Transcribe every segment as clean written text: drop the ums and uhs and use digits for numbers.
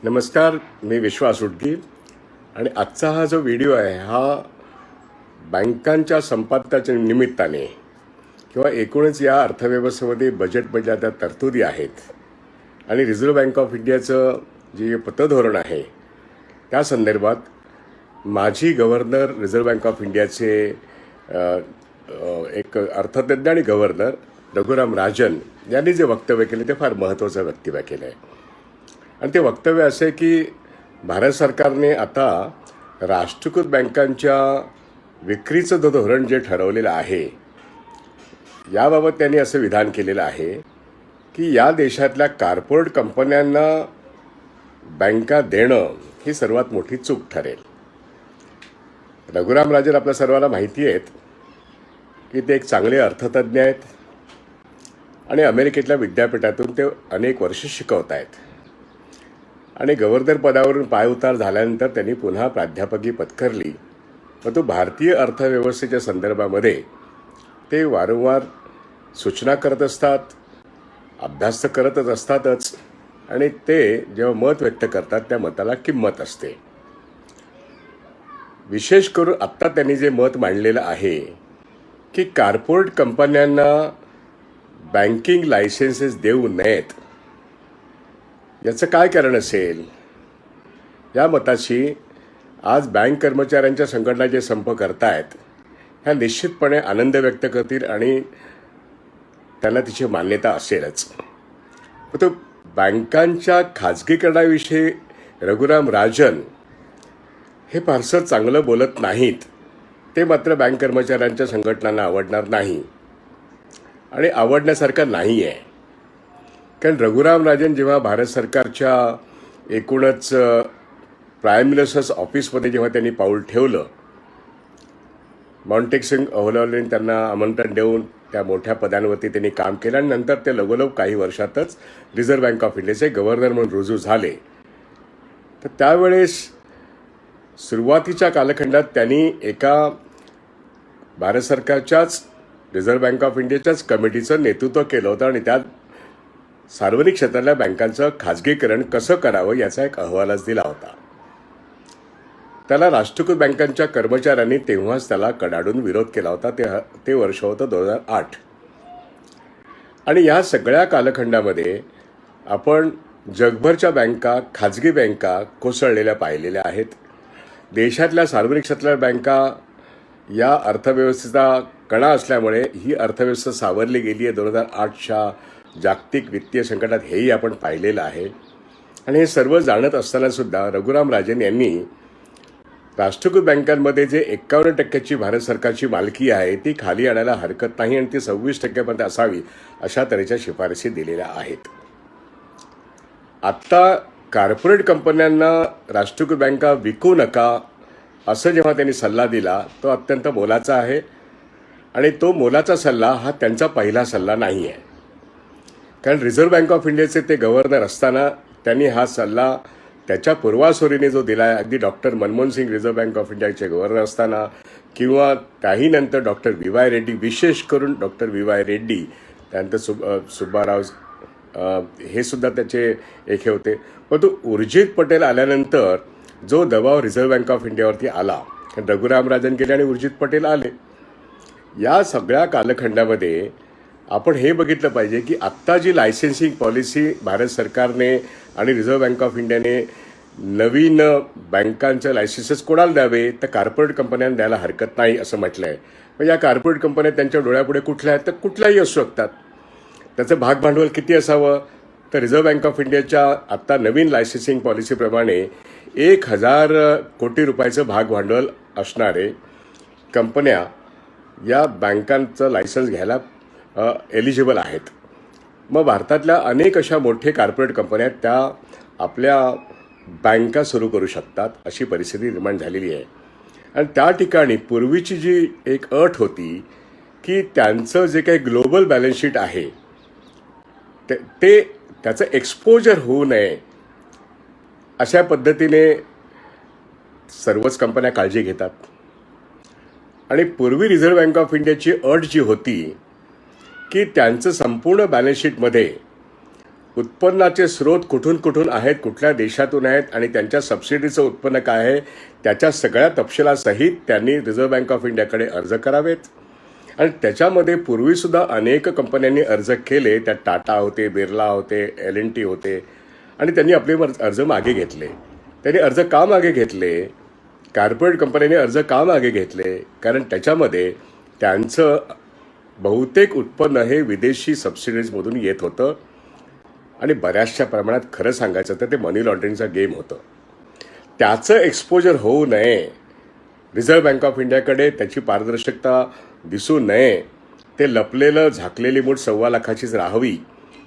नमस्कार, मी विश्वास उडगी आणि आजचा हा जो व्हिडिओ आहे हा बँकांच्या संपादनाच्या निमित्ताने किंवा एकूणच या अर्थव्यवस्थेमध्ये बजेटमधल्या त्या तरतुदी आहेत आणि रिझर्व्ह बँक ऑफ इंडियाचं जे पतधोरण आहे त्या संदर्भात माजी गव्हर्नर रिझर्व्ह बँक ऑफ इंडियाचे एक अर्थतज्ञ आणि गव्हर्नर रघुराम राजन यांनी जे वक्तव्य केले ते फार महत्त्वाचं वक्तव्य केलं आहे. आणि ते वक्तव्य असे की भारत सरकारने आता राष्ट्रीयकृत बँकांच्या विक्रीचं जो धोरण जे ठरवलेलं आहे याबाबत त्यांनी असं विधान केलेलं आहे की या देशातल्या कॉर्पोरेट कंपन्यांना बँका देणं ही सर्वात मोठी चूक ठरेल. रघुराम राजन आपल्या सर्वांना माहिती आहेत की ते एक चांगले अर्थतज्ञ आहेत आणि अमेरिकेतल्या विद्यापीठातून ते अनेक वर्ष शिकवत आहेत आणि गव्हर्नर पदावरून पायउतार झाल्यानंतर त्यांनी पुन्हा प्राध्यापकी पत्करली. परंतु भारतीय अर्थव्यवस्थेच्या संदर्भामध्ये ते वारंवार सूचना करत असतात, अभ्यास तर करतच असतातच आणि ते जेव्हा मत व्यक्त करतात त्या मताला किंमत असते. विशेष करून आत्ता त्यांनी जे मत मांडलेलं आहे की कॉर्पोरेट कंपन्यांना बँकिंग लायसन्सेस देऊ नयेत, याचं काय कारण असेल? या मताशी आज बँक कर्मचाऱ्यांच्या संघटना जे संप करतायत ह्या निश्चितपणे आनंद व्यक्त करतील आणि त्यांना तिची मान्यता असेलच. तो बँकांच्या खाजगीकरणाविषयी रघुराम राजन हे फारसं चांगलं बोलत नाहीत. ते मात्र बँक कर्मचाऱ्यांच्या संघटनांना आवडणार नाही आणि आवडण्यासारखं नाही आहे. कारण रघुराम राजन जेव्हा भारत सरकारच्या एकूणच प्राईम मिनिस्टर्स ऑफिसमध्ये जेव्हा त्यांनी पाऊल ठेवलं, मॉन्टेक सिंग अहलुवालियाने त्यांना आमंत्रण देऊन त्या मोठ्या पदांवरती त्यांनी काम केलं आणि नंतर ते लगोलग काही वर्षातच रिझर्व्ह बँक ऑफ इंडियाचे गव्हर्नर म्हणून रुजू झाले. तर त्यावेळेस सुरुवातीच्या कालखंडात त्यांनी एका भारत सरकारच्याच रिझर्व्ह बँक ऑफ इंडियाच्याच कमिटीचं नेतृत्व केलं होतं आणि त्यात सार्वजनिक क्षेत्रातल्या बँकांचं खाजगीकरण कसं करावं याचा एक अहवालच दिला होता. त्याला राष्ट्रीयकृत बँकांच्या कर्मचाऱ्यांनी तेव्हाच त्याला कडाडून विरोध केला होता. ते वर्ष होतं 2008. आणि या सगळ्या कालखंडामध्ये आपण जगभरच्या बँका, खाजगी बँका कोसळलेल्या पाहिलेल्या आहेत. देशातल्या सार्वजनिक क्षेत्रातल्या बँका या अर्थव्यवस्थेचा कणा असल्यामुळे ही अर्थव्यवस्था सावरली गेली आहे 2008च्या जागतिक वित्तीय संकटात, हेही आपण पाहिलेलं आहे. आणि हे सर्व जाणत असताना सुद्धा रघुराम राजन यांनी राष्ट्रीयकृत बँकांमध्ये जे 51% भारत सरकारची मालकी आहे ती खाली आणायला हरकत नाही आणि ती 26% असावी अशा तऱ्हेच्या शिफारसी दिलेल्या आहेत. आत्ता कॉर्पोरेट कंपन्यांना राष्ट्रीयकृत बँका विकू नका असं जेव्हा त्यांनी सल्ला दिला तो अत्यंत मोलाचा आहे आणि तो मोलाचा सल्ला हा त्यांचा पहिला सल्ला नाही आहे. कारण रिझर्व्ह बँक ऑफ इंडियाचे ते गव्हर्नर असताना त्यांनी हा सल्ला त्याच्या पूर्वासोरीने जो दिला आहे, अगदी doctor Manmohan Singh reserve bank of इंडियाचे गव्हर्नर असताना किंवा त्याही नंतर डॉक्टर व्ही वाय रेड्डी, विशेष करून डॉक्टर व्ही वाय रेड्डी, त्यानंतर सुब्बाराव हे सुद्धा त्याचे एक हे होते. पण तो उर्जित पटेल आल्यानंतर जो दबाव रिझर्व्ह बँक ऑफ इंडियावरती आला, रघुराम राजन गेले आणि उर्जित पटेल आले, या सगळ्या कालखंडामध्ये आपण हे बघितलं पाहिजे की आत्ता जी लायसेन्सिंग पॉलिसी भारत सरकारने आणि रिझर्व्ह बँक ऑफ इंडियाने नवीन बँकांचे लायसन्सेस कोणाला द्यावे तर कॉर्पोरेट कंपन्यांना द्यायला हरकत नाही असं म्हटलं आहे. मग या कॉर्पोरेट कंपन्या त्यांच्या डोळ्यापुढे कुठल्या आहेत तर कुठल्याही असू शकतात. त्याचं भागभांडवल किती असावं तर रिझर्व्ह बँक ऑफ इंडियाच्या आत्ता नवीन लायसन्सिंग पॉलिसीप्रमाणे 1000 कोटी रुपयाचं भागभांडवल असणारे कंपन्या या बँकांचं लायसन्स घ्यायला एलिजिबल आहेत. मग भारतातल्या अनेक अशा मोठे कॉर्पोरेट कंपन्या त्या आपल्या बँका सुरू करू शकतात अशी परिस्थिती निर्माण झालेली आहे. आणि त्या ठिकाणी पूर्वीची जी एक अट होती की त्यांचं जे काही ग्लोबल बॅलन्स शीट आहे ते त्याचं एक्सपोजर होऊ नये अशा पद्धतीने सर्वच कंपन्या काळजी घेतात. आणि पूर्वी रिझर्व्ह बँक ऑफ इंडियाची अट जी होती की त्यांचं संपूर्ण बॅलन्स शीटमध्ये उत्पन्नाचे स्रोत कुठून कुठून आहेत, कुठल्या देशातून आहेत आणि त्यांच्या सबसिडीचं उत्पन्न काय आहे त्याच्या सगळ्या तपशिलासहित त्यांनी रिझर्व्ह बँक ऑफ इंडियाकडे अर्ज करावेत. आणि त्याच्यामध्ये पूर्वीसुद्धा अनेक कंपन्यांनी अर्ज केले. त्यात टाटा होते, बिर्ला होते, LNT होते आणि त्यांनी आपले अर्ज मागे घेतले. त्यांनी अर्ज का मागे घेतले? कॉर्पोरेट कंपन्यांनी अर्ज का मागे घेतले? कारण त्याच्यामध्ये त्यांचं बहुतेक उत्पन्न हे विदेशी सबसिडीजमधून येत होतं आणि बऱ्याचशा प्रमाणात खरं सांगायचं तर ते मनी लॉन्ड्रिंगचा गेम होतं. त्याचं एक्सपोजर होऊ नये, रिझर्व्ह बँक ऑफ इंडियाकडे त्याची पारदर्शकता दिसू नये, ते लपलेलं झाकलेली मूठ 1.25 लाखाचीच राहावी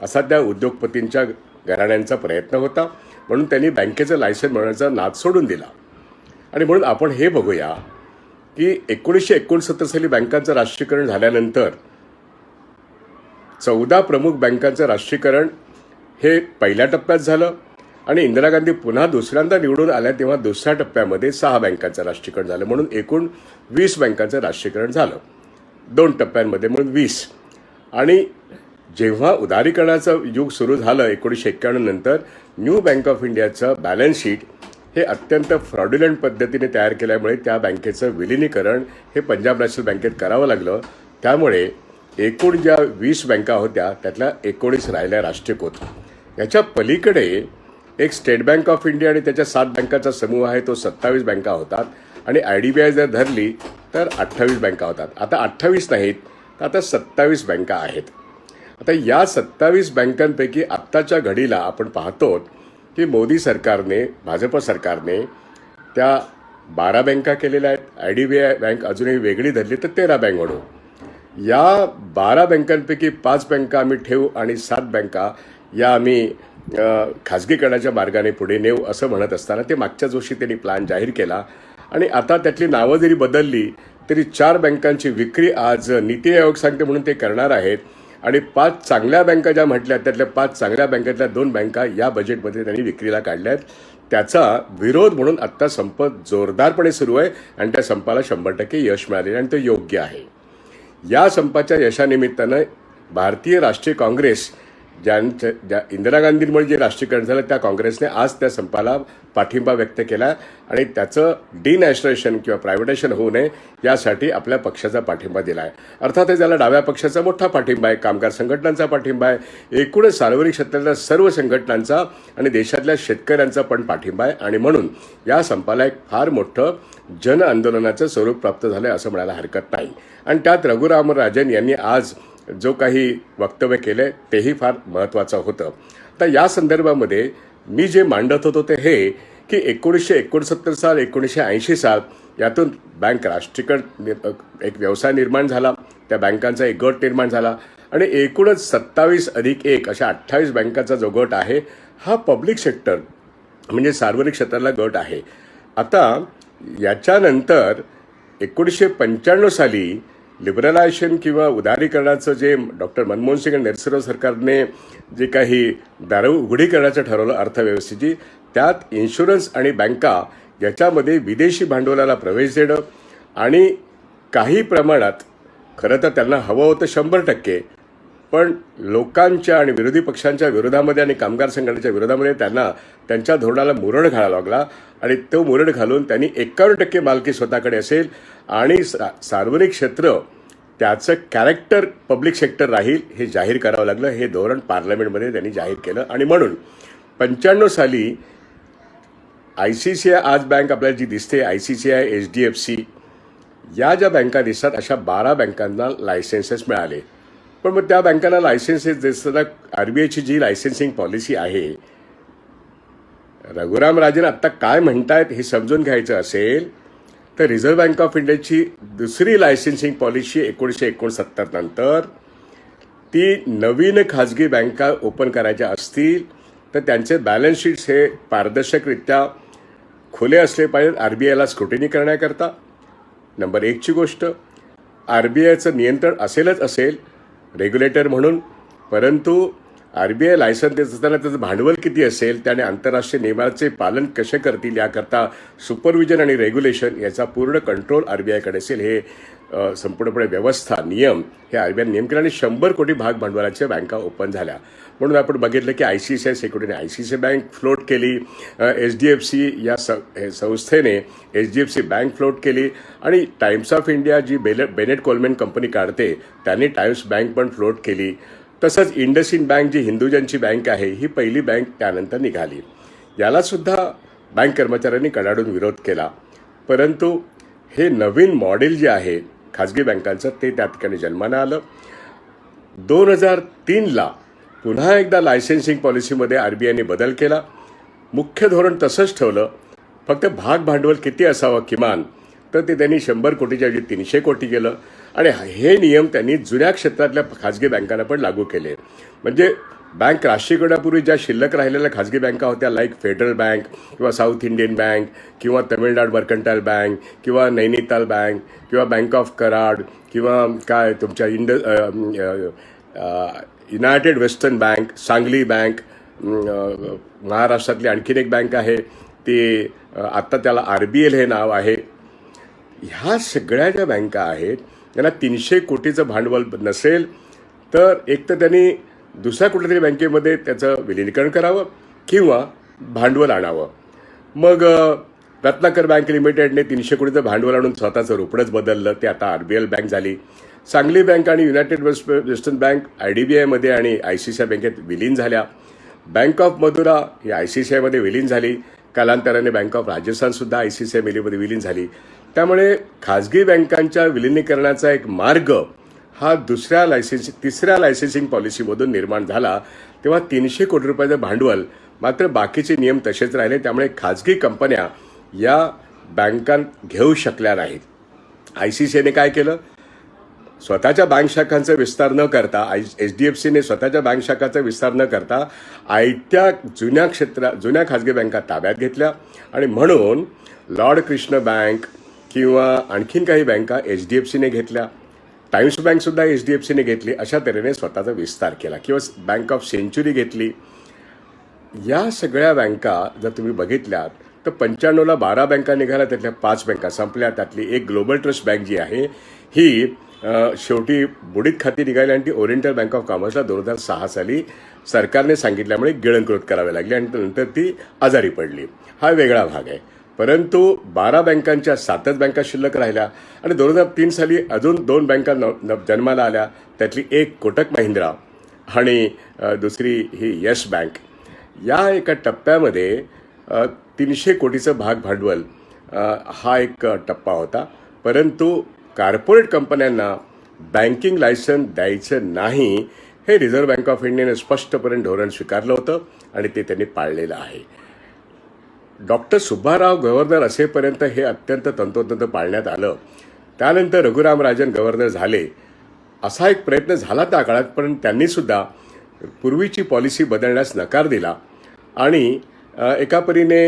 असा त्या उद्योगपतींच्या घराण्यांचा प्रयत्न होता. म्हणून त्यांनी बँकेचं लायसन मिळवण्याचा नाद सोडून दिला. आणि म्हणून आपण हे बघूया की 1969 साली बँकांचं राष्ट्रीयकरण झाल्यानंतर 14 प्रमुख बँकांचं राष्ट्रीयकरण हे पहिल्या टप्प्यात झालं आणि इंदिरा गांधी पुन्हा दुसऱ्यांदा निवडून आल्या तेव्हा दुसऱ्या टप्प्यामध्ये 6 बँकांचं राष्ट्रीयकरण झालं. म्हणून एकूण 20 बँकांचं राष्ट्रीयकरण झालं 2 टप्प्यांमध्ये, म्हणून 20. आणि जेव्हा उदारीकरणाचं युग सुरू झालं 1991 नंतर, न्यू बँक ऑफ इंडियाचं बॅलन्स शीट हे अत्यंत फ्रॉड्युलंट पद्धतीने तयार केल्यामुळे त्या बँकेचं विलिनीकरण हे पंजाब नॅशनल बँकेत करावं लागलं. त्यामुळे एकूण ज्या 20 बँका होत्या त्यातल्या 19 राहिल्या राष्ट्रीयकृत. याच्या पलीकडे एक स्टेट बँक ऑफ इंडिया आणि त्याच्या 7 बँकाचा समूह आहे, तो 27 बँका होतात. आणि IDBI जर धरली तर 28 बँका होतात. आता 28 नाहीत, तर आता 27 बँका आहेत. आता या 27 बँकांपैकी आत्ताच्या घडीला आपण पाहतो की मोदी सरकारने, भाजप सरकारने त्या 12 बँका केलेल्या आहेत. IDBI बँक अजूनही वेगळी धरली तर 13 बँक म्हणू. या 12 बँकांपैकी 5 बँका आम्ही ठेवू आणि 7 बँका या आम्ही खाजगीकरणाच्या मार्गाने पुढे नेऊ असं म्हणत असताना ते मागच्याच वर्षी त्यांनी प्लॅन जाहीर केला. आणि आता त्यातली नावं जरी बदलली तरी 4 बँकांची विक्री आज नीती आयोग सांगते म्हणून ते करणार आहेत. आणि 5 चांगल्या बँका ज्या म्हटल्या त्यातल्या 5 चांगल्या बँकेतल्या 2 बँका या बजेटमध्ये त्यांनी विक्रीला काढल्या आहेत. त्याचा विरोध म्हणून आत्ता संप जोरदारपणे सुरू आहे आणि त्या संपाला 100% यश मिळालेलं आणि ते योग्य आहे. या संपाच्या यशानिमित्तानं भारतीय राष्ट्रीय काँग्रेस ज्या इंदिरा गांधींमुळे जे राष्ट्रीयकरण झालं त्या काँग्रेसने आज त्या संपाला पाठिंबा व्यक्त केला आणि त्याचं डिनॅशनलायझेशन किंवा प्रायव्हेटायझेशन होऊ नये यासाठी आपल्या पक्षाचा पाठिंबा दिला आहे. अर्थातच त्याला डाव्या पक्षाचा मोठा पाठिंबा आहे, कामगार संघटनांचा पाठिंबा आहे, एकूणच सार्वजनिक क्षेत्रातल्या सर्व संघटनांचा आणि देशातल्या शेतकऱ्यांचा पण पाठिंबा आहे. आणि म्हणून या संपाला एक फार मोठं जन आंदोलनाचं स्वरूप प्राप्त झालं आहे असं म्हणायला हरकत नाही. आणि त्यात रघुराम राजन यांनी आज जो काही वक्तव्य केलं तेही फार महत्त्वाचं होतं. आता या संदर्भामध्ये मी जे मांडत होतो ते हे की 1969 साल 1980 साल यातून बँक राष्ट्रीयकरण एक व्यवसाय निर्माण झाला, त्या बँकांचा एक गट निर्माण झाला आणि एकूणच 27 अधिक 1 अशा 28 बँकांचा जो गट आहे हा पब्लिक सेक्टर म्हणजे सार्वजनिक क्षेत्रातला गट आहे. आता याच्यानंतर 1995 साली लिबरलायझेशन किंवा उदारीकरणाचं जे डॉक्टर मनमोहन सिंग आणि नरसिंहराव सरकारने जे काही दारं उघडी करण्याचं ठरवलं अर्थव्यवस्थेची, त्यात इन्शुरन्स आणि बँका याच्यामध्ये विदेशी भांडवलाला प्रवेश देणं आणि काही प्रमाणात खरं तर त्यांना हवं होतं 100%, पण लोकांच्या आणि विरोधी पक्षांच्या विरोधामध्ये आणि कामगार संघटनेच्या विरोधामध्ये त्यांना त्यांच्या धोरणाला मुरड घालावा लागला आणि तो मुरड घालून त्यांनी 51% मालकी स्वतःकडे असेल आणि सार्वजनिक क्षेत्र त्याचं कॅरेक्टर पब्लिक सेक्टर राहील हे जाहीर करावं लागलं. हे धोरण पार्लमेंटमध्ये त्यांनी जाहीर केलं आणि म्हणून 95 साली ICICI आज बँक आपल्याला जी दिसते, ICICI, HDFC या ज्या बँका दिसतात अशा 12 बँकांना लायसेन्सेस मिळाले. पण मग त्या बँकांना लायसेन्सेस देताना RBIची जी लायसेन्सिंग पॉलिसी आहे, रघुराम राजन आत्ता काय म्हणतायत हे समजून घ्यायचं असेल तर रिझर्व्ह बँक ऑफ इंडियाची दुसरी लायसेन्सिंग पॉलिसी 1969 नंतर ती नवीन खाजगी बँका ओपन करायच्या असतील तर त्यांचे बॅलन्स शीट्स हे पारदर्शकरित्या खुले असले पाहिजेत RBIला स्क्रुटिनी करण्याकरता. नंबर 1ची गोष्ट, RBIचं नियंत्रण असेलच असेल रेग्युलेटर म्हणून, परंतु आरबीआय लायसन देत असताना त्याचं भांडवल किती असेल, त्याने आंतरराष्ट्रीय नियमाचे पालन कसे करतील याकरता सुपरविजन आणि रेग्युलेशन याचा पूर्ण कंट्रोल आरबीआयकडे असेल. हे संपूर्णपणे व्यवस्था नियम हे आरबीआय नियम केले आणि 100 कोटी भाग भांडवलाच्या बँका ओपन झाल्या. म्हणून आपण बघितलं की आयसीआयसीआय सिक्युरिटीने आयसीआयसीआय बँक फ्लोट केली, एचडीएफसी या संस्थेने एचडीएफसी बँक फ्लोट केली आणि टाइम्स ऑफ इंडिया जी बेनेट कोलमॅन कंपनी काढते त्यांनी टाइम्स बँक पण फ्लोट केली. तसंच इंडसइंड बँक जी हिंदुजांची बँक आहे ही पहिली बँक त्यानंतर निघाली. याला सुद्धा बँक कर्मचाऱ्यांनी कडाडून विरोध केला. परंतु हे नवीन मॉडेल जे आहे खाजगी बँकांचं ते त्या ठिकाणी जन्माला आलं. 2003ला पुन्हा एकदा लायसेन्सिंग पॉलिसीमध्ये आरबीआयने बदल केला. मुख्य धोरण तसंच ठेवलं, फक्त भाग भांडवल किती असावं किमान, तर ते त्यांनी 100 कोटीच्या ऐवजी 300 कोटी केलं आणि हे नियम त्यांनी जुन्या क्षेत्रातल्या खाजगी बँकांना पण लागू केले. म्हणजे बँक राष्ट्रीयीकरणापूर्वी ज्या शिल्लक राहिलेल्या खाजगी बँका होत्या लाईक फेडरल बँक किंवा साऊथ इंडियन बँक किंवा तमिळनाड मर्कंटाईल बँक किंवा नैनिताल बँक किंवा बँक ऑफ कराड किंवा काय तुमच्या United western bank, Sangli bank, महाराष्ट्रातली आणखीन एक बँक आहे ती आत्ता त्याला आरबीएल हे नाव आहे. ह्या सगळ्या ज्या बँका आहेत त्यांना 300 कोटीचं भांडवल नसेल तर एक तर त्यांनी दुसऱ्या कुठल्यातरी बँकेमध्ये त्याचं विलिनीकरण करावं किंवा भांडवल आणावं. मग रत्नाकर बँक लिमिटेडने 300 कोटीचं भांडवल आणून स्वतःचं रुपडच बदललं, ते आता आरबीएल बँक झाली. सांगली बँक आणि युनायटेड वेस्टर्न बँक आयडीबीआयमध्ये आणि आयसीआयसीआय बँकेत विलीन झाल्या. बँक ऑफ मधुरा ही आयसीआयसीआयमध्ये विलीन झाली. कालांतराने बँक ऑफ राजस्थानसुद्धा आयसीआयसीआयमध्ये विलीन झाली. त्यामुळे खाजगी बँकांच्या विलिनीकरणाचा एक मार्ग हा तिसऱ्या लायसेन्सिंग पॉलिसीमधून निर्माण झाला. तेव्हा 300 कोटी रुपयाचं भांडवल, मात्र बाकीचे नियम तसेच राहिले. त्यामुळे खाजगी कंपन्या या बँकांत घेऊ शकल्या नाहीत. आयसीआयसीआयने काय केलं, स्वतःच्या बँक शाखांचा विस्तार न करता, एचडीएफसीने स्वतःच्या बँक शाखांचा विस्तार न करता आयत्या जुन्या खाजगी बँका ताब्यात घेतल्या आणि म्हणून लॉर्ड कृष्ण बँक किंवा आणखीन काही बँका एचडीएफसीने घेतल्या. टाइम्स बँकसुद्धा एचडीएफसीने घेतली. अशा तऱ्हेने स्वतःचा विस्तार केला किंवा बँक ऑफ सेंच्युरी घेतली. या सगळ्या बँका जर तुम्ही बघितल्यात तर 95ला 12 बँका निघाल्या, त्यातल्या 5 बँका संपल्या. त्यातली एक ग्लोबल ट्रस्ट बँक जी आहे ही शेवटी बुडीत खाती निघाली आणि ती ओरिएंटल बँक ऑफ कॉमर्सला 2006 साली सरकारने सांगितल्यामुळे गिळंकृत करावी लागली आणि नंतर ती आजारी पडली. हा वेगळा भाग आहे. परंतु 12 बँकांच्या 7च बँका शिल्लक राहिल्या आणि 2003 साली अजून 2 बँका जन्माला आल्या. त्यातली एक कोटक महिंद्रा आणि दुसरी ही येस बँक. या एका टप्प्यामध्ये 300 कोटीचं भाग भांडवल हा एक टप्पा होता. परंतु कॉर्पोरेट कंपन्यांना बँकिंग लायसन द्यायचं नाही हे रिझर्व्ह बँक ऑफ इंडियाने स्पष्टपणे धोरण स्वीकारलं होतं आणि ते त्यांनी पाळलेलं आहे. डॉक्टर सुब्बाराव गव्हर्नर असेपर्यंत हे अत्यंत तंतोतंत पाळण्यात आलं. त्यानंतर रघुराम राजन गव्हर्नर झाले. असा एक प्रयत्न झाला त्या काळात, पण त्यांनीसुद्धा पूर्वीची पॉलिसी बदलण्यास नकार दिला आणि एका परीने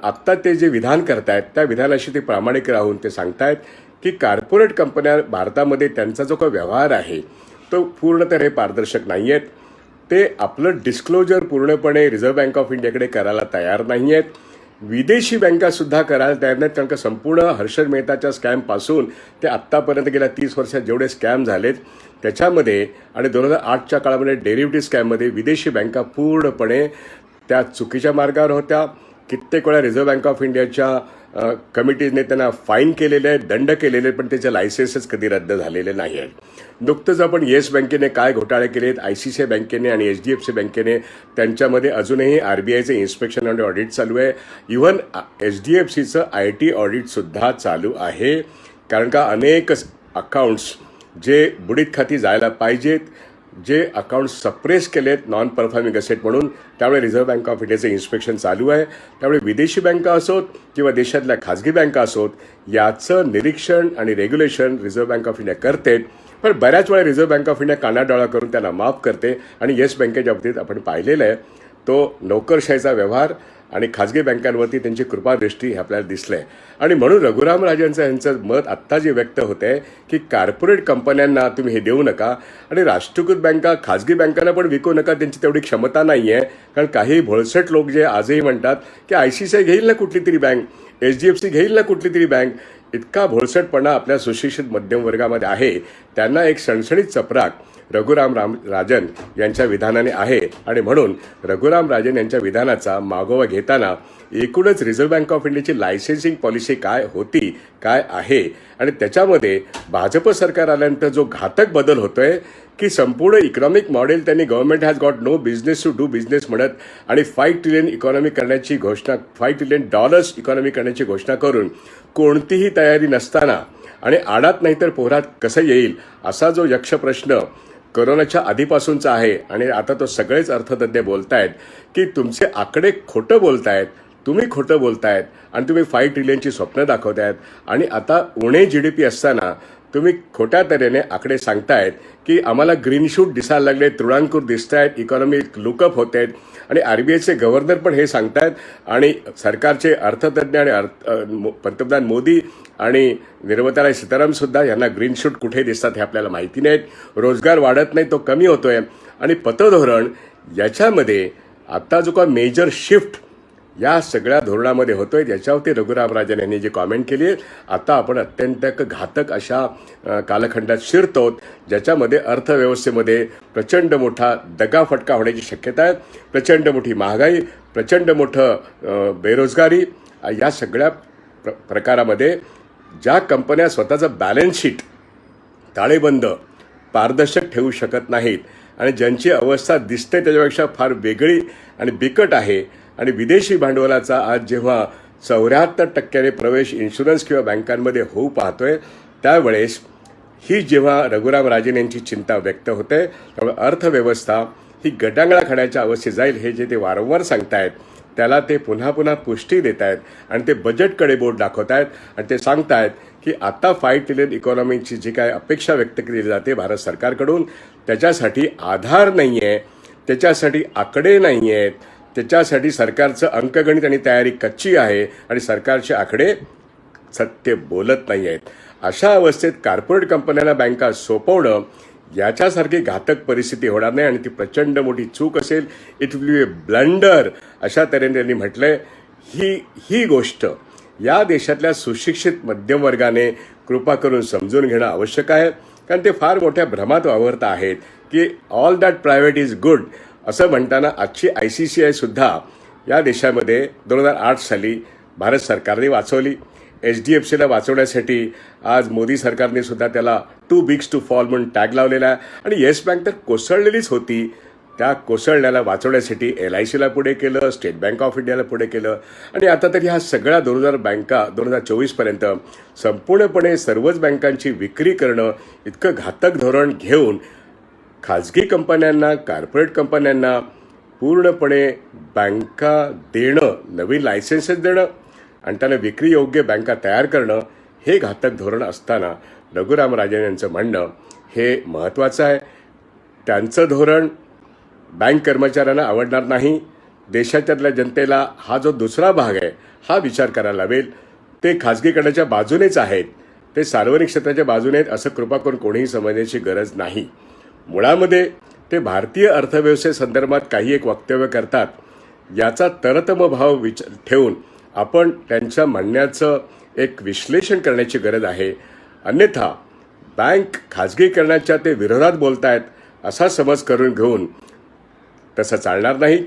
आत्ता ते जे विधान करतायत त्या विधानाशी ते प्रामाणिक राहून ते सांगतायत की कॉर्पोरेट कंपन्या भारतामध्ये त्यांचा जो काही व्यवहार आहे तो पूर्णतः पारदर्शक नाही आहेत. ते आपलं डिस्क्लोजर पूर्णपणे रिझर्व्ह बँक ऑफ इंडियाकडे करायला तयार नाही आहेत. विदेशी बँकासुद्धा करायला तयार नाहीत, कारण का संपूर्ण हर्षद मेहताच्या स्कॅमपासून ते आत्तापर्यंत गेल्या 30 वर्षात जेवढे स्कॅम झालेत त्याच्यामध्ये आणि 2008च्या काळामध्ये डेरिव्हेटिव्ह स्कॅममध्ये विदेशी बँका पूर्णपणे त्या चुकीच्या मार्गावर होत्या. कित्येक वेळा रिझर्व्ह बँक ऑफ इंडियाच्या कमिटीने त्यांना फाईन केलेले आहेत, दंड केलेले आहेत, पण त्याचे लायसेन्सेस कधी रद्द झालेले नाही आहेत. नुकतंच आपण येस बँकेने काय घोटाळे केले आहेत, आयसीआयसीआय बँकेने आणि एचडीएफसी बँकेने, त्यांच्यामध्ये अजूनही आरबीआयचं इन्स्पेक्शन आणि ऑडिट चालू आहे. इव्हन एचडीएफसीचं आयटी ऑडिटसुद्धा चालू आहे, कारण का अनेक अकाउंट्स जे बुडीत खाती जायला पाहिजेत, जे अकाउंट सप्रेस केलेत नॉन परफॉर्मिंग असेट म्हणून, त्यामुळे रिझर्व्ह बँक ऑफ इंडियाचं इन्स्पेक्शन चालू आहे. त्यामुळे विदेशी बँका असोत किंवा देशातल्या खाजगी बँका असोत याचं निरीक्षण आणि regulation reserve bank of India करते. पण बऱ्याच वेळा रिझर्व्ह बँक ऑफ इंडिया कानाडोळा करून त्यांना माफ करते आणि येस बँकेच्या बाबतीत आपण पाहिलेलं आहे तो नोकरशाहीचा व्यवहार आणि खाजगी बँकांवरती त्यांची कृपादृष्टी हे आपल्याला दिसलंय. आणि म्हणून रघुराम राजनचं यांचं मत आत्ता जे व्यक्त होत आहे की कॉर्पोरेट कंपन्यांना तुम्ही हे देऊ नका आणि राष्ट्रीयकृत बँका खाजगी बँकांना पण विकू नका, त्यांची तेवढी क्षमता नाही आहे. कारण काही भोळसट लोक जे आजही म्हणतात की ICICI घेईल ना कुठली तरी बँक, HDFC घेईल ना कुठली तरी बँक, इतका भोळसटपणा आपल्या सुशिक्षित मध्यम वर्गामध्ये आहे. त्यांना एक सणसणीत चपराक रघुराम राजन यांच्या विधानाने आहे. आणि म्हणून रघुराम राजन यांच्या विधानाचा मागोवा घेताना एकूणच रिझर्व्ह बँक ऑफ इंडियाची लायसेन्सिंग पॉलिसी काय होती, काय आहे आणि त्याच्यामध्ये भाजप सरकार आल्यानंतर जो घातक बदल होतोय की संपूर्ण इकॉनॉमिक मॉडेल त्यांनी government has got no business to do business म्हणत आणि $5 ट्रिलियन इकॉनॉमी करण्याची घोषणा, $5 ट्रिलियन इकॉनॉमी करण्याची घोषणा करून कोणतीही तयारी नसताना आणि आडात नाही तर पोहरात कसं येईल असा जो यक्ष प्रश्न कोरोनाच्या आधीपासूनचा आहे. आणि आता तो सगळेच अर्थतज्ञ बोलतायत की तुमचे आकडे खोटं बोलतायत, तुम्ही खोटं बोलतायत आणि तुम्ही 5 ट्रिलियनची स्वप्न दाखवतायत. आणि आता उणे GDP असताना तुम्ही खोट्या तऱ्हेने आकडे सांगतायत की आम्हाला ग्रीन शूट दिसायला लागले, तृणांकुर दिसत आहेत, इकॉनॉमी लुकअप होत आहेत. आणि RBIचे गव्हर्नर पण हे सांगतायत आणि सरकारचे अर्थतज्ञ आणि पंतप्रधान मोदी आणि निर्मला सीतारामन सुद्धा यांना ग्रीन शूट कुठे दिसतात हे आपल्याला माहिती नाहीत. रोजगार वाढत नाही, तो कमी होतोय. आणि पतधोरण याच्यामध्ये आता जो का मेजर शिफ्ट या सगळ्या धोरणामध्ये होतोय याच्यावरती रघुराम राजन यांनी जी कॉमेंट केली आहे. आता आपण अत्यंत घातक अशा कालखंडात शिरतो ज्याच्यामध्ये अर्थव्यवस्थेमध्ये प्रचंड मोठा दगाफटका होण्याची शक्यता आहे. प्रचंड मोठी महागाई, प्रचंड मोठं बेरोजगारी, या सगळ्या प्रकारामध्ये ज्या कंपन्या स्वतःचं बॅलन्स शीट ताळेबंद पारदर्शक ठेवू शकत नाहीत आणि ज्यांची अवस्था दिसते त्याच्यापेक्षा फार वेगळी आणि बिकट आहे आणि विदेशी भांडवलाचा आज जेव्हा 74% प्रवेश इन्शुरन्स किंवा बँकांमध्ये होऊ पाहतोय त्यावेळेस ही जेव्हा रघुराम राजन यांची चिंता व्यक्त होते, त्यामुळे अर्थव्यवस्था ही गटांगळा खाण्याच्या अवस्थेत जाईल हे जे ते वारंवार सांगतायत त्याला ते पुन्हा पुन्हा पुष्टी देत आहेत. आणि ते बजेटकडे बोट दाखवत आहेत आणि ते सांगतायत की आता 5 ट्रिलियन इकॉनॉमीची जी काय अपेक्षा व्यक्त केली जाते भारत सरकारकडून त्याच्यासाठी आधार नाही आहे, त्याच्यासाठी आकडे नाही आहेत, त्याच्यासाठी सरकारचं अंकगणित आणि तयारी कच्ची आहे आणि सरकारचे आकडे सत्य बोलत नाही आहेत. अशा अवस्थेत कॉर्पोरेट कंपन्यांना बँका सोपवणं याच्यासारखी घातक परिस्थिती होणार नाही आणि ती प्रचंड मोठी चूक असेल. It will be a blunder अशा तऱ्हेने त्यांनी म्हटलंय. ही गोष्ट या देशातल्या सुशिक्षित मध्यम वर्गाने कृपा करून समजून घेणं आवश्यक आहे. कारण ते फार मोठ्या भ्रमात वावरत आहेत की all that private is good असं म्हणताना आजची ICICI सुद्धा या देशामध्ये 2008 साली भारत सरकारने वाचवली. HDFCला वाचवण्यासाठी आज मोदी सरकारने सुद्धा त्याला टू बिग्स टू फॉल म्हणून टॅग लावलेला आहे. आणि येस बँक तर कोसळलेलीच होती. त्या कोसळण्याला वाचवण्यासाठी LICला पुढे केलं, स्टेट बँक ऑफ इंडियाला पुढे केलं आणि आता तरी ह्या सगळ्या 2000 बँका 2024पर्यंत संपूर्णपणे सर्वच बँकांची विक्री करणं इतकं घातक धोरण घेऊन खाजगी कंपन्यांना, कॉर्पोरेट कंपन्यांना पूर्णपणे बँका देणं, नवीन लायसेन्सेस देणं आणि त्यांना विक्री योग्य बँका तयार करणं हे घातक धोरण असताना रघुराम राजन यांचं म्हणणं हे महत्त्वाचं आहे. त्यांचं धोरण बँक कर्मचाऱ्यांना आवडणार नाही. देशाच्यातल्या जनतेला हा जो दुसरा भाग आहे हा विचार करायला लावेल. ते खाजगीकरणाच्या बाजूनेच आहेत, ते सार्वजनिक क्षेत्राच्या बाजूने आहेत असं कृपा करून कोणीही समजण्याची गरज नाही. मुळामध्ये ते भारतीय अर्थव्यवस्थेसंदर्भात काही एक वक्तव्य करतात याचा तरतम भाव ठेवून आपण त्यांच्या म्हणण्याचं एक विश्लेषण करण्याची गरज आहे. अन्यथा बँक खाजगीकरणाच्या ते विरोधात बोलतायत असा समज करून घेऊन तसं चालणार नाही.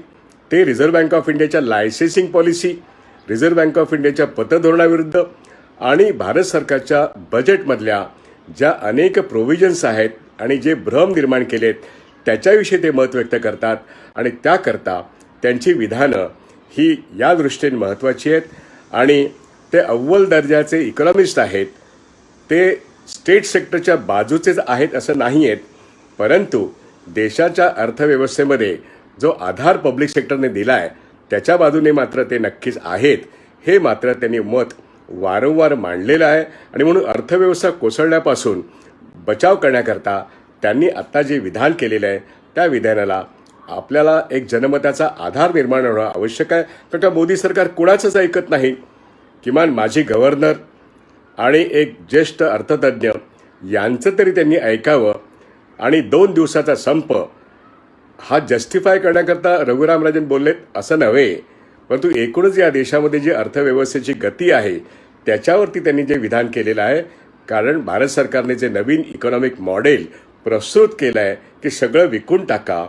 ते रिझर्व्ह बँक ऑफ इंडियाच्या licensing policy, reserve bank of इंडियाच्या पतधोरणाविरुद्ध आणि भारत सरकारच्या बजेटमधल्या ज्या अनेक प्रोव्हिजन्स आहेत आणि जे भ्रम निर्माण केलेत त्याच्याविषयी ते मत व्यक्त करतात. आणि त्याकरता त्यांची विधानं ही या दृष्टीने महत्त्वाची आहेत. आणि ते अव्वल दर्जाचे इकॉनॉमिस्ट आहेत, ते स्टेट सेक्टरच्या बाजूचेच आहेत असं नाही आहेत, परंतु देशाच्या अर्थव्यवस्थेमध्ये जो आधार पब्लिक सेक्टरने दिला आहे त्याच्या बाजूने मात्र ते नक्कीच आहेत. हे मात्र त्यांनी मत वारंवार मांडलेलं आहे. आणि म्हणून अर्थव्यवस्था कोसळण्यापासून बचाव करण्याकरता त्यांनी आत्ता जे विधान केलेलं आहे त्या विधानाला आपल्याला एक जनमताचा आधार निर्माण होणं आवश्यक आहे. कारण का मोदी सरकार कुणाचंच ऐकत नाही. किमान माजी गव्हर्नर आणि एक ज्येष्ठ अर्थतज्ज्ञ यांचं तरी त्यांनी ऐकावं. आणि 2 दिवसाचा संप हा जस्टिफाय करण्याकरता रघुरामराजन बोललेत असं नव्हे, परंतु एकूणच या देशामध्ये जी अर्थव्यवस्थेची गती आहे त्याच्यावरती त्यांनी जे विधान केलेलं आहे. कारण भारत सरकारने जे नवीन इकॉनॉमिक मॉडेल प्रस्तुत केलं आहे की सगळं विकून टाका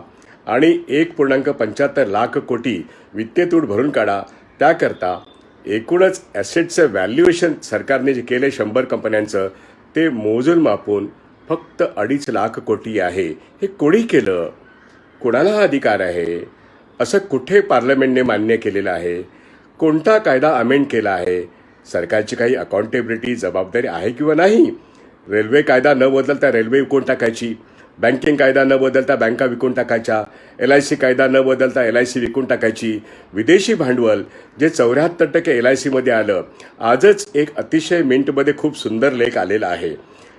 आणि 1.75 लाख कोटी वित्तीय तूट भरून काढा. त्याकरता एकूणच ॲसेटचं व्हॅल्युएशन सरकारने जे केलं 100 कंपन्यांचं ते मोजून मापून फक्त 2.5 लाख कोटी आहे. हे कोणी केलं? कोणाला हा अधिकार आहे? असं कुठे पार्लमेंटने मान्य केलेलं आहे? कोणता कायदा अमेंड केला आहे? सरकारची काही अकाउंटेबिलिटी जबाबदारी आहे किंवा नाही? रेल्वे कायदा न बदलता रेल्वे विकून टाकायची, बँकिंग कायदा न बदलता बँका विकून टाकायच्या, LIC कायदा न बदलता LIC विकून टाकायची. विदेशी भांडवल जे 74% LICमध्ये आलं. आजच एक अतिशय मिंटमध्ये खूप सुंदर लेख आलेला आहे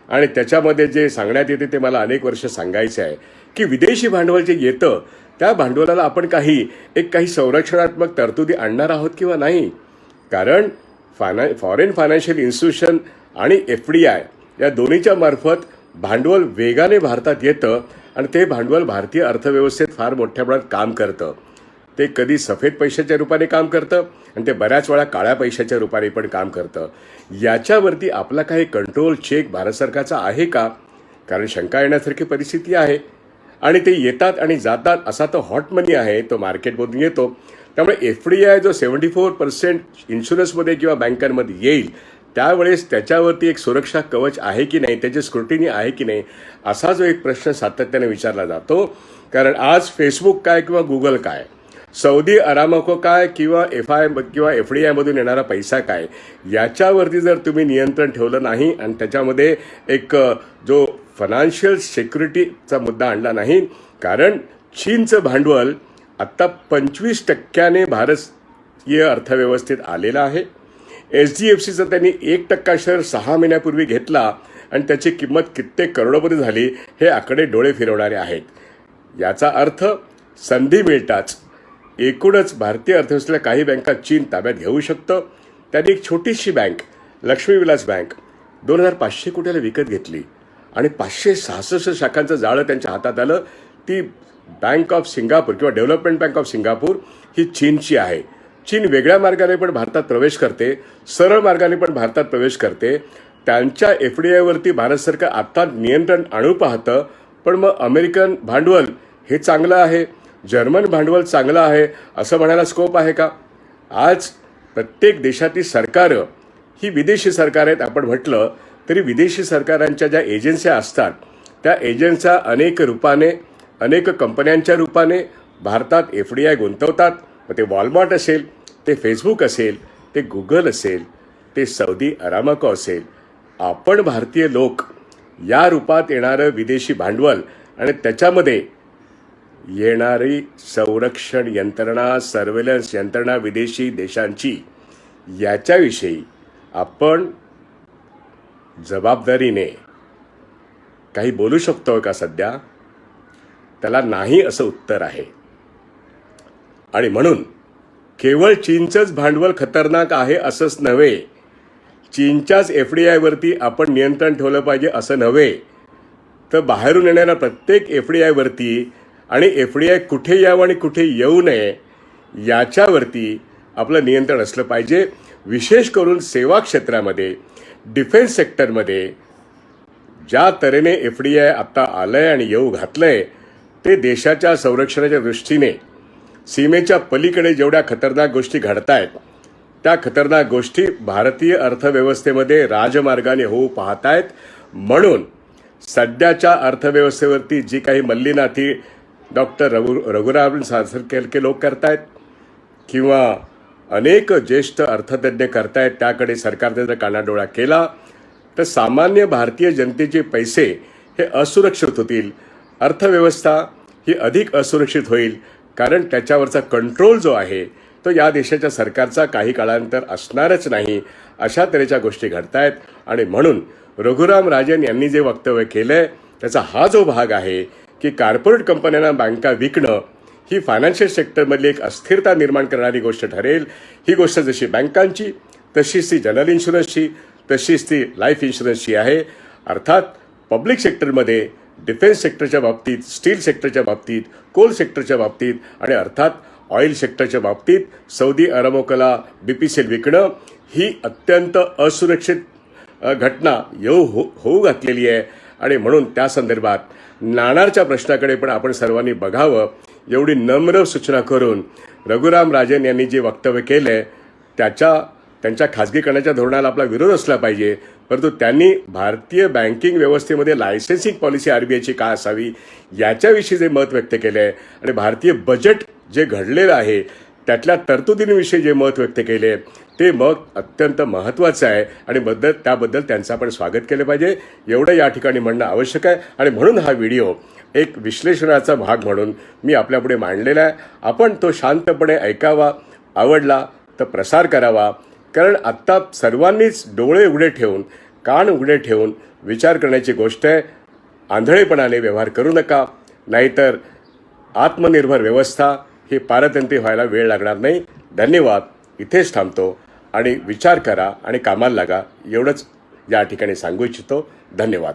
आणि त्याच्यामध्ये जे सांगण्यात येते ते मला अनेक वर्ष सांगायचे आहे की विदेशी भांडवल जे येतं त्या भांडवलाला आपण काही संरक्षणात्मक तरतुदी आणणार आहोत किंवा नाही. कारण फॉरेन फायनान्शियल इन्स्टिट्यूशन आणि FDI या दोन्हीच्या मार्फत भांडवल वेगाने भारतात येतं आणि ते भांडवल भारतीय अर्थव्यवस्थेत फार मोठ्या प्रमाणात काम करतं. ते कधी सफेद पैशाच्या रूपाने काम करतं आणि ते बऱ्याच वेळा काळ्या पैशाच्या रूपाने पण काम करतं. याच्यावरती आपला काही कंट्रोल चेक भारत सरकारचा आहे का? कारण शंका येण्यासारखी परिस्थिती आहे आणि ते येतात आणि जातात. असा तो हॉट मनी आहे, तो मार्केटमधून येतो. त्यामुळे FDI जो 74% इन्शुरन्समध्ये किंवा बँकांमध्ये येईल त्यावेळेस त्याच्यावरती एक सुरक्षा कवच आहे की नाही, त्याची स्क्रुटिनी आहे की नाही, असा जो एक प्रश्न सातत्याने विचारला जातो. कारण आज फेसबुक काय किंवा गुगल काय, सौदी अरामको काय किंवा FDI मधून येणारा पैसा काय, याच्यावरती जर तुम्ही नियंत्रण ठेवलं नाही आणि त्याच्यामध्ये एक जो फायनान्शियल सिक्युरिटीचा मुद्दा आणला नाही. कारण चीनचं भांडवल आत्ता 25% भारतीय अर्थव्यवस्थेत आलेलं आहे. SDFCचं त्यांनी 1% शेअर 6 महिन्यापूर्वी घेतला आणि त्याची किंमत कित्येक करोडोमध्ये झाली. हे आकडे डोळे फिरवणारे आहेत. याचा अर्थ संधी मिळताच एकूणच भारतीय अर्थव्यवस्थेला काही बँका चीन ताब्यात घेऊ शकतं. त्यांनी एक छोटीशी बँक लक्ष्मी विलास बँक 2500 कोटीला विकत घेतली आणि 566 शाखांचं जाळं त्यांच्या हातात आलं. ती बँक ऑफ सिंगापूर किंवा डेव्हलपमेंट बँक ऑफ सिंगापूर ही चीनची आहे. चीन वेगळ्या मार्गाने पण भारतात प्रवेश करते, सरळ मार्गाने पण भारतात प्रवेश करते. त्यांच्या FDIवरती भारत सरकार आत्ता नियंत्रण आणू पाहतं. पण मग अमेरिकन भांडवल हे चांगलं आहे, जर्मन भांडवल चांगलं आहे असं म्हणायला स्कोप आहे का? आज प्रत्येक देशातील सरकारं ही विदेशी सरकार आहेत. आपण म्हटलं तरी विदेशी सरकारांच्या ज्या एजन्स्या असतात त्या एजन्स्या अनेक रूपाने अनेक कंपन्यांच्या रूपाने भारतात FDI गुंतवतात. मग ते वॉलमार्ट असेल, ते फेसबुक असेल, ते गुगल असेल, ते सौदी अरामको असेल. आपण भारतीय लोक या रूपात येणारं विदेशी भांडवल आणि त्याच्यामध्ये येणारी संरक्षण यंत्रणा, सर्व्हेलन्स यंत्रणा विदेशी देशांची, याच्याविषयी आपण जबाबदारीने काही बोलू शकतो का सध्या? त्याला नाही असं उत्तर आहे. आणि म्हणून केवळ चीनचंच भांडवल खतरनाक आहे असंच नव्हे, चीनच्याच FDIवरती आपण नियंत्रण ठेवलं पाहिजे असं नव्हे, तर बाहेरून येणाऱ्या प्रत्येक FDIवरती आणि FDI कुठे यावं आणि कुठे येऊ नये याच्यावरती आपलं नियंत्रण असलं पाहिजे. विशेष करून सेवा क्षेत्रामध्ये, डिफेन्स सेक्टरमध्ये ज्या तऱ्हेने FDI आत्ता आलंय आणि येऊ घातलंय ते देशाच्या संरक्षणाच्या दृष्टीने सीमेच्या पलीकडे जेवढ्या खतरनाक गोष्टी घडतायत त्या खतरनाक गोष्टी भारतीय अर्थव्यवस्थेमध्ये राजमार्गाने होऊ पाहतायत. म्हणून सध्याच्या अर्थव्यवस्थेवरती जी काही मल्लीनाथी डॉक्टर रघुरामन सारखे लोक करतायत किंवा अनेक ज्येष्ठ अर्थतज्ज्ञ करतायत त्याकडे सरकारने जर कानाडोळा केला तर सामान्य भारतीय जनतेचे पैसे हे असुरक्षित होतील. अर्थव्यवस्था ही अधिक असुरक्षित होईल. कारण त्याच्यावरचा कंट्रोल जो आहे तो या देशाच्या सरकारचा काही काळानंतर असणारच नाही. अशा तऱ्हेच्या गोष्टी घडतायत आणि म्हणून रघुराम राजन यांनी जे वक्तव्य केलंय त्याचा हा जो भाग आहे की कॉर्पोरेट कंपन्यांना बँका विकणं ही फायनान्शियल सेक्टरमधली एक अस्थिरता निर्माण करणारी गोष्ट ठरेल. ही गोष्ट जशी बँकांची, तशीच ती जनरल इन्शुरन्सची, तशीच ती लाईफ इन्शुरन्सची आहे. अर्थात पब्लिक सेक्टरमध्ये, डिफेन्स सेक्टरच्या बाबतीत, स्टील सेक्टरच्या बाबतीत, कोल सेक्टरच्या बाबतीत आणि अर्थात ऑइल सेक्टरच्या बाबतीत सौदी अरामकोला BPCL विकणं ही अत्यंत असुरक्षित घटना होऊ घातलेली आहे. आणि म्हणून त्या संदर्भात नाणारच्या प्रश्नाकडे पण आपण सर्वांनी बघावं एवढी नम्र सूचना करून रघुराम राजन यांनी जे वक्तव्य केलंय त्यांच्या खाजगीकरणाच्या धोरणाला आपला विरोध असला पाहिजे, परंतु त्यांनी भारतीय बँकिंग व्यवस्थेमध्ये लायसेन्सिंग पॉलिसी RBIची काय असावी याच्याविषयी जे मत व्यक्त केलं आहे आणि भारतीय बजेट जे घडलेलं आहे त्यातल्या तरतुदींविषयी जे मत व्यक्त केले ते मत अत्यंत महत्त्वाचं आहे आणि त्याबद्दल त्यांचं आपण स्वागत केलं पाहिजे. एवढं या ठिकाणी म्हणणं आवश्यक आहे आणि म्हणून हा व्हिडिओ एक विश्लेषणाचा भाग म्हणून मी आपल्यापुढे मांडलेला आहे. आपण तो शांतपणे ऐकावा, आवडला तर प्रसार करावा. कारण आत्ता सर्वांनीच डोळे उघडे ठेवून, कान उघडे ठेवून विचार करण्याची गोष्ट आहे. आंधळेपणाने व्यवहार करू नका, नाहीतर आत्मनिर्भर व्यवस्था ही पारतंत्र्य व्हायला वेळ लागणार नाही. धन्यवाद. इथेच थांबतो आणि विचार करा आणि कामाला लागा एवढंच या ठिकाणी सांगू इच्छितो. धन्यवाद.